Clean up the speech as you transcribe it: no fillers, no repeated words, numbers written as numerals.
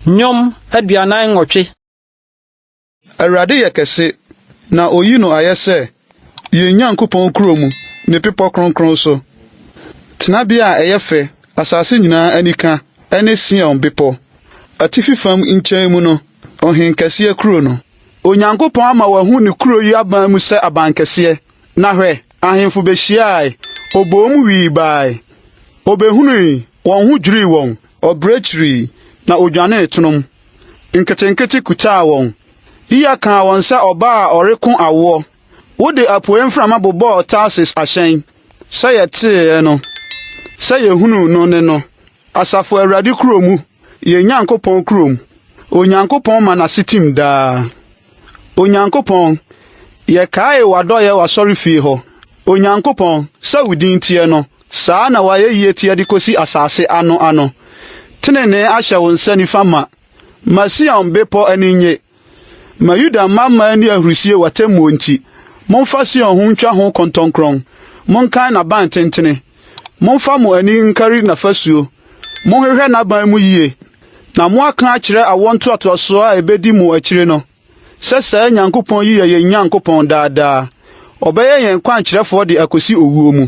Nyom aduanan nwɔtwe. Awurade yɛ kɛse na oyi no ayɛ sɛ yɛn Nyankopɔn kurom ne pepɔ kronkron so. Tenabea a ɛyɛ fɛ asase nyinaa anika ɛne Sion bepɔ. Atifi fam nkyɛn mu no ɔhen kɛseɛ kuro no. Onyankopɔn ama wahu ne kuro yi aban mu sɛ aban kɛseɛ. Na hwɛ, ahemfo behyiae, obom wii bae. Obehunui, wɔn ho dwirii wɔn, ɔbrɛkyiri na odwane tonom. Nketenkete kutaa wɔn. Iya kaa wɔn sɛ ɔbaa a ɔreko awoɔ. Wode apuei mframa bobɔɔ Tarsis ahyɛn. Sɛ yɛtee no, sɛ yɛhunu no ne no. Asafo Awurade kuro mu, yɛn Nyankopɔn kurom. Onyankopɔn ma n'ase tim daa. Onyankopɔn, yɛkae w'adɔyɛ w'asɔre fie hɔ. Onyankopɔn, sɛ wo din teɛ no, saa na wayɛ yie teɛ de kosi asase ano. Tenenee ahyɛ wo nsa nifa ma. Ma Sion bepɔ ani nye. Ma Yuda mama ani ahurusie w'atemmuo nti. Momfa Sion ho ntwa ho kɔntɔnkron. Monkan n'aban tentene. Momfa mo ani nkari n'afasuo. Monhwehwɛ n'aban mu yie. Na mo aka akyerɛ awɔ ntoatoasoɔ a ebedi mo akyire no. Sɛ saa Nyankopɔn yi yɛ yɛn Nyankopɔn daadaa. Ɔbɛyɛ yɛn kwankyerɛfoɔ de akosi owuo mu.